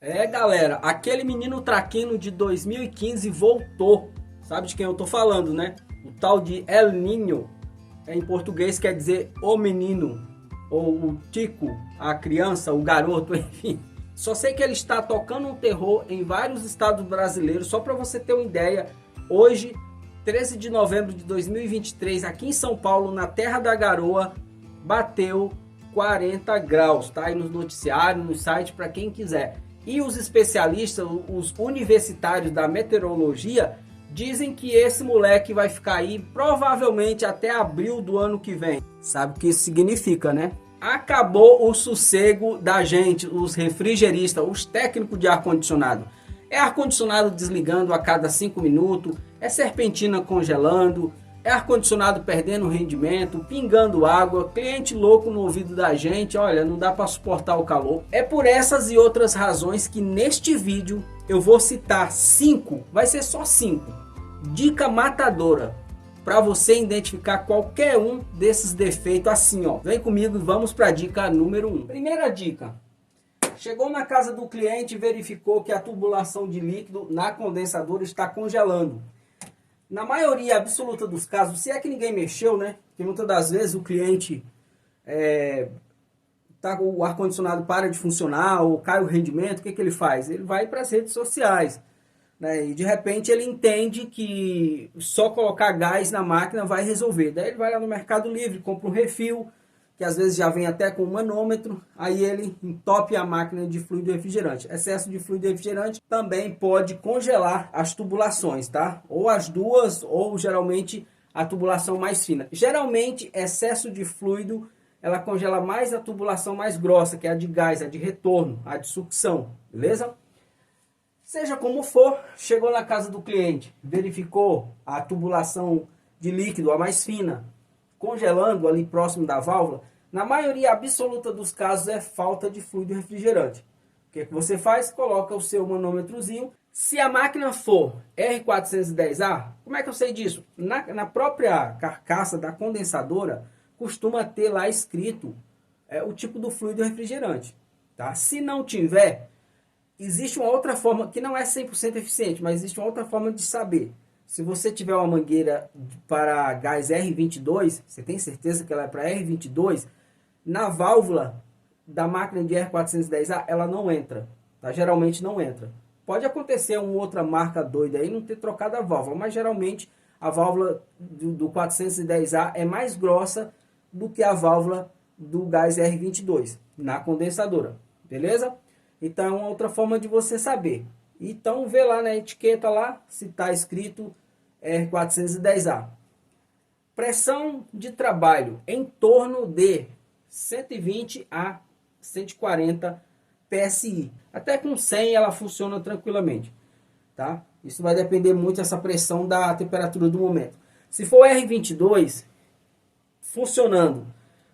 É, galera, aquele menino traquino de 2015 voltou. Sabe de quem eu tô falando, né? O tal de El Niño. Em português quer dizer o menino, ou o tico, a criança, o garoto, enfim. Só sei que ele está tocando um terror em vários estados brasileiros. Só para você ter uma ideia, hoje, 13 de novembro de 2023, aqui em São Paulo, na Terra da Garoa, bateu 40 graus. Tá aí nos noticiários, no site, para quem quiser. E os especialistas, os universitários da meteorologia, dizem que esse moleque vai ficar aí provavelmente até abril do ano que vem. Sabe o que isso significa, né? Acabou o sossego da gente, os refrigeristas, os técnicos de ar-condicionado. É ar-condicionado desligando a cada 5 minutos, é serpentina congelando, é ar-condicionado perdendo rendimento, pingando água, cliente louco no ouvido da gente, olha, não dá para suportar o calor. É por essas e outras razões que neste vídeo eu vou citar 5, vai ser só 5, dica matadora para você identificar qualquer um desses defeitos assim, ó. Vem comigo e vamos para a dica número 1. Primeira dica. Chegou na casa do cliente e verificou que a tubulação de líquido na condensadora está congelando. Na maioria absoluta dos casos, se é que ninguém mexeu, né? Porque muitas das vezes o cliente o ar-condicionado para de funcionar ou cai o rendimento, o que ele faz? Ele vai para as redes sociais, né? E de repente ele entende que só colocar gás na máquina vai resolver. Daí ele vai lá no Mercado Livre, compra um refil, que às vezes já vem até com um manômetro, aí ele entope a máquina de fluido refrigerante. Excesso de fluido refrigerante também pode congelar as tubulações, tá? Ou as duas, ou geralmente a tubulação mais fina. Geralmente, excesso de fluido, ela congela mais a tubulação mais grossa, que é a de gás, a de retorno, a de sucção, beleza? Seja como for, chegou na casa do cliente, verificou a tubulação de líquido, a mais fina, congelando ali próximo da válvula. Na maioria absoluta dos casos é falta de fluido refrigerante. O que você faz? Coloca o seu manômetrozinho. Se a máquina for R410A, como é que eu sei disso? Na própria carcaça da condensadora, costuma ter lá escrito o tipo do fluido refrigerante. Tá? Se não tiver, existe uma outra forma, que não é 100% eficiente, mas existe uma outra forma de saber. Se você tiver uma mangueira para gás R22, você tem certeza que ela é para R22, na válvula da máquina de R410A ela não entra, tá? Geralmente não entra. Pode acontecer uma outra marca doida aí não ter trocado a válvula, mas geralmente a válvula do 410A é mais grossa do que a válvula do gás R22 na condensadora, beleza? Então é uma outra forma de você saber. Então vê lá na etiqueta lá se está escrito R410A. Pressão de trabalho em torno de 120 a 140 PSI. Até com 100 ela funciona tranquilamente. Tá? Isso vai depender muito dessa pressão da temperatura do momento. Se for R22 funcionando,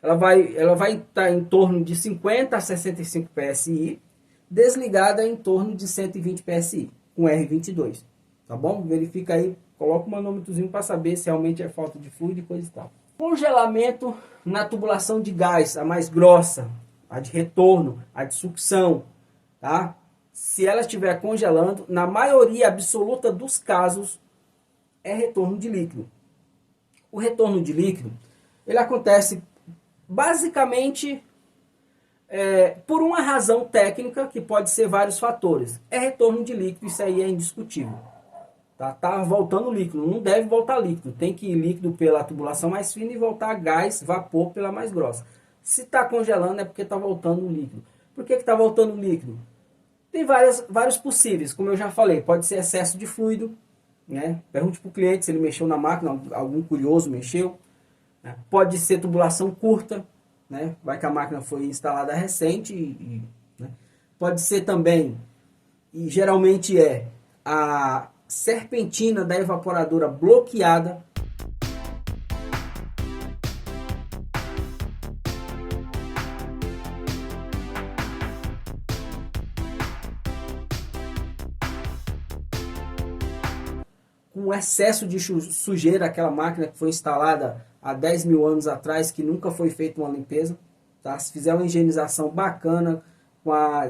ela vai estar em torno de 50 a 65 PSI. Desligada em torno de 120 PSI com R22, tá bom? Verifica aí, coloca o manômetrozinho para saber se realmente é falta de fluido e coisa e tal. Congelamento na tubulação de gás, a mais grossa, a de retorno, a de sucção, tá? Se ela estiver congelando, na maioria absoluta dos casos, é retorno de líquido. O retorno de líquido, ele acontece basicamente por uma razão técnica que pode ser vários fatores. É retorno de líquido, isso aí é indiscutível. Tá voltando líquido, não deve voltar líquido. Tem que ir líquido pela tubulação mais fina e voltar gás, vapor pela mais grossa. Se está congelando é porque está voltando líquido. Por que está voltando líquido? Tem vários possíveis, como eu já falei. Pode ser excesso de fluido, né? Pergunte para o cliente se ele mexeu na máquina, algum curioso mexeu. Né? Pode ser tubulação curta. Né? Vai que a máquina foi instalada recente. Né? Pode ser também, e geralmente é, a serpentina da evaporadora bloqueada. Com excesso de sujeira, aquela máquina que foi instalada há 10 mil anos atrás, que nunca foi feita uma limpeza. Tá? Se fizer uma higienização bacana,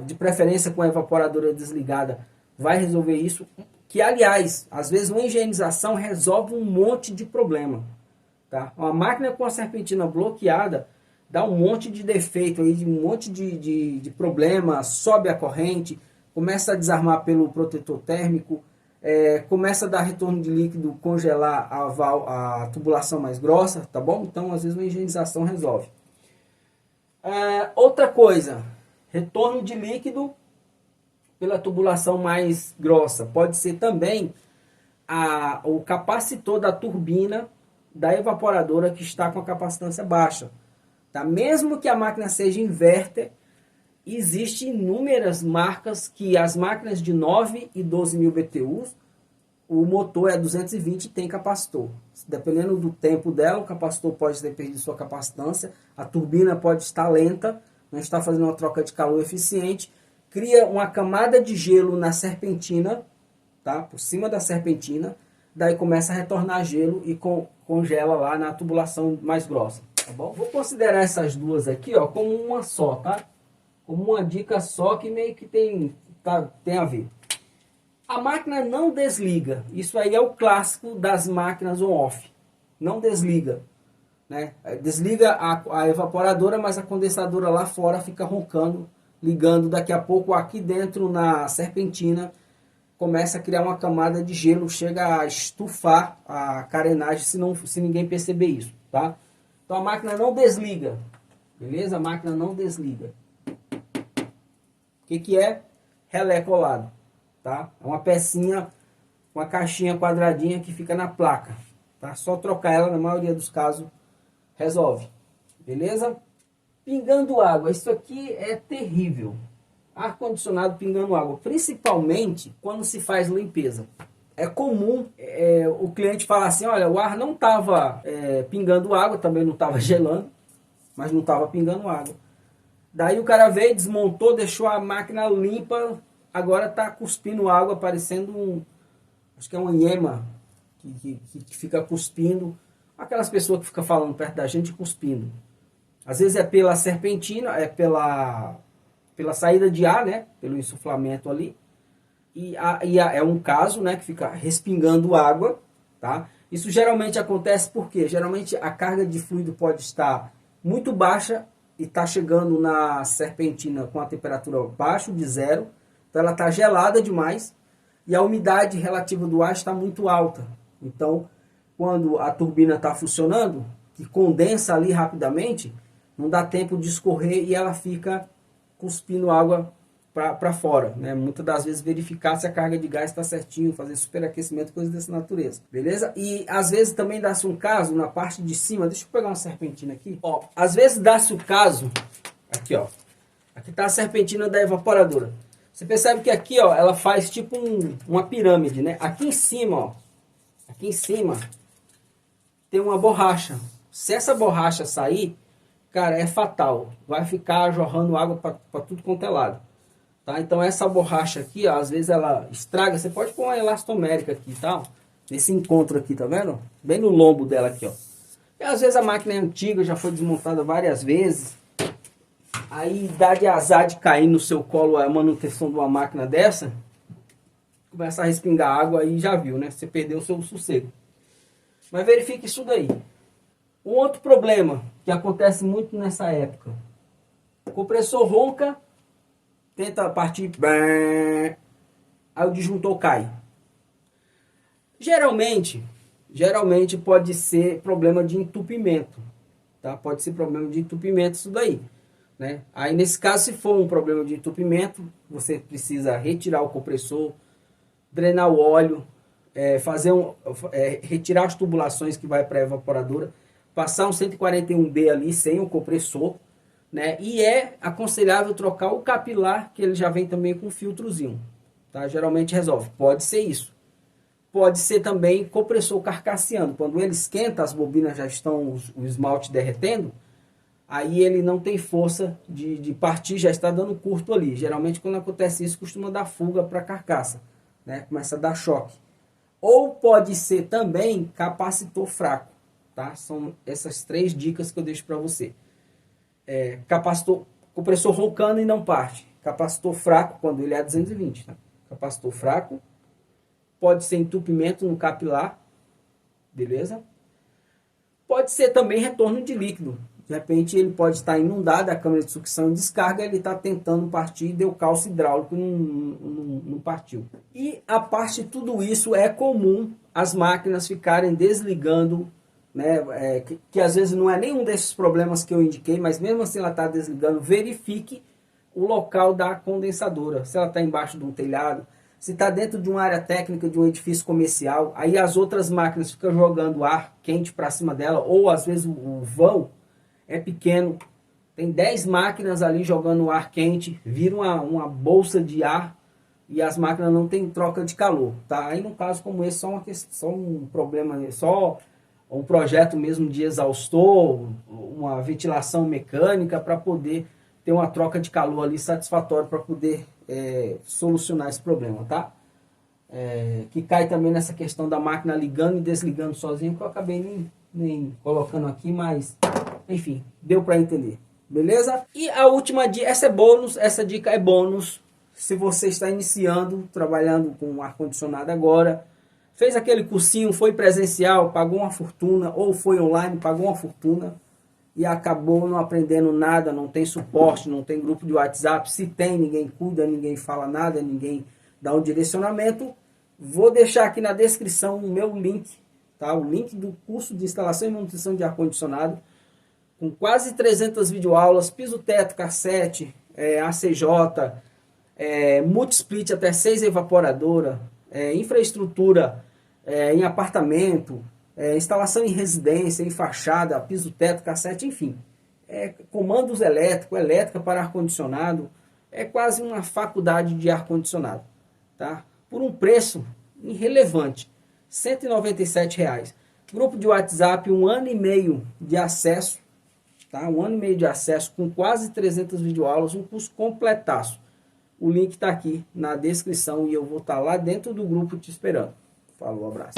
de preferência com a evaporadora desligada, vai resolver isso. Que, aliás, às vezes uma higienização resolve um monte de problema. Tá? Uma máquina com a serpentina bloqueada dá um monte de defeito, aí, um monte de problema, sobe a corrente, começa a desarmar pelo protetor térmico, começa a dar retorno de líquido, congelar a tubulação mais grossa, tá bom? Então, às vezes, uma higienização resolve. Outra coisa, retorno de líquido pela tubulação mais grossa. Pode ser também o capacitor da turbina da evaporadora que está com a capacitância baixa. Tá? Mesmo que a máquina seja inverter, existem inúmeras marcas que as máquinas de 9 e 12 mil BTUs, o motor é 220 e tem capacitor. Dependendo do tempo dela, o capacitor pode ter perdido sua capacitância, a turbina pode estar lenta, não está fazendo uma troca de calor eficiente, cria uma camada de gelo na serpentina, tá? Por cima da serpentina, daí começa a retornar gelo e congela lá na tubulação mais grossa, tá bom? Vou considerar essas duas aqui, ó, como uma só, tá? Como uma dica só que meio que tem a ver. A máquina não desliga. Isso aí é o clássico das máquinas on-off. Não desliga. Né? Desliga a evaporadora, mas a condensadora lá fora fica roncando, ligando. Daqui a pouco aqui dentro na serpentina começa a criar uma camada de gelo, chega a estufar a carenagem se ninguém perceber isso. Tá? Então a máquina não desliga. Beleza? A máquina não desliga. O que é? Relé colado. Tá? É uma pecinha, uma caixinha quadradinha que fica na placa. Tá? Só trocar ela, na maioria dos casos, resolve. Beleza? Pingando água. Isso aqui é terrível. Ar-condicionado pingando água. Principalmente quando se faz limpeza. É comum o cliente falar assim, olha, o ar não estava pingando água, também não estava gelando, mas não estava pingando água. Daí o cara veio, desmontou, deixou a máquina limpa, agora está cuspindo água, parecendo acho que é uma hiema que fica cuspindo. Aquelas pessoas que ficam falando perto da gente cuspindo. Às vezes é pela serpentina, é pela saída de ar, né? Pelo insuflamento ali. É um caso, né? Que fica respingando água, tá? Isso geralmente acontece porque geralmente a carga de fluido pode estar muito baixa e está chegando na serpentina com a temperatura abaixo de zero. Então ela está gelada demais e a umidade relativa do ar está muito alta. Então, quando a turbina está funcionando, que condensa ali rapidamente, não dá tempo de escorrer e ela fica cuspindo água para fora. Né? Muitas das vezes verificar se a carga de gás está certinho, fazer superaquecimento, coisas dessa natureza. Beleza? E às vezes também dá-se um caso na parte de cima. Deixa eu pegar uma serpentina aqui. Ó, às vezes dá-se o caso, aqui ó, aqui está a serpentina da evaporadora. Você percebe que aqui, ó, ela faz tipo uma pirâmide, né? Aqui em cima, tem uma borracha. Se essa borracha sair, cara, é fatal. Vai ficar jorrando água para tudo quanto é lado. Tá? Então essa borracha aqui, ó, às vezes ela estraga. Você pode pôr uma elastomérica aqui, tá? Nesse encontro aqui, tá vendo? Bem no lombo dela aqui, ó. E às vezes a máquina é antiga, já foi desmontada várias vezes. Aí dá de azar de cair no seu colo a manutenção de uma máquina dessa. Começa a respingar água aí já viu, né? Você perdeu o seu sossego. Mas verifique isso daí. Um outro problema que acontece muito nessa época. O compressor ronca, tenta partir, aí o disjuntor cai. Geralmente pode ser problema de entupimento. Tá? Pode ser problema de entupimento isso daí. Né? Aí nesse caso, se for um problema de entupimento, você precisa retirar o compressor, drenar o óleo, retirar as tubulações que vai para a evaporadora, passar um 141B ali sem o compressor, né? E é aconselhável trocar o capilar, que ele já vem também com um filtrozinho, tá? Geralmente resolve. Pode ser isso. Pode ser também compressor carcassiano. Quando ele esquenta, as bobinas já estão, o esmalte derretendo, aí ele não tem força de partir, já está dando curto ali. Geralmente quando acontece isso, costuma dar fuga para a carcaça, né? Começa a dar choque. Ou pode ser também capacitor fraco, tá? São essas 3 dicas que eu deixo para você. Capacitor, compressor roncando e não parte. Capacitor fraco quando ele é 220. Tá? Capacitor fraco. Pode ser entupimento no capilar. Beleza? Pode ser também retorno de líquido. De repente ele pode estar inundado, a câmara de sucção e descarga, ele está tentando partir e deu calço hidráulico e não partiu. E a parte de tudo isso é comum as máquinas ficarem desligando, né, que às vezes não é nenhum desses problemas que eu indiquei, mas mesmo assim ela está desligando. Verifique o local da condensadora, se ela está embaixo de um telhado, se está dentro de uma área técnica de um edifício comercial, aí as outras máquinas ficam jogando ar quente para cima dela, ou às vezes o vão é pequeno, tem 10 máquinas ali jogando ar quente, vira uma bolsa de ar e as máquinas não tem troca de calor, tá? Aí num caso como esse, só um problema, só um projeto mesmo de exaustor, uma ventilação mecânica para poder ter uma troca de calor ali satisfatória para poder solucionar esse problema, tá? Que cai também nessa questão da máquina ligando e desligando sozinho, que eu acabei nem colocando aqui, mas enfim, deu para entender, beleza? E a última dica, essa é bônus, essa dica é bônus, se você está iniciando, trabalhando com ar-condicionado agora, fez aquele cursinho, foi presencial, pagou uma fortuna, ou foi online, pagou uma fortuna, e acabou não aprendendo nada, não tem suporte, não tem grupo de WhatsApp, se tem, ninguém cuida, ninguém fala nada, ninguém dá um direcionamento, vou deixar aqui na descrição o meu link, tá? O link do curso de instalação e manutenção de ar-condicionado, com quase 300 videoaulas, piso-teto, cassete, ACJ, multisplit até 6 evaporadora, infraestrutura em apartamento, instalação em residência, em fachada, piso-teto, cassete, enfim. Comandos elétricos, elétrica para ar-condicionado, é quase uma faculdade de ar-condicionado, tá? Por um preço irrelevante, R$ 197. Grupo de WhatsApp, 1 ano e meio de acesso, tá? 1 ano e meio de acesso com quase 300 videoaulas, um curso completaço. O link está aqui na descrição e eu vou estar lá dentro do grupo te esperando. Falou, abraço.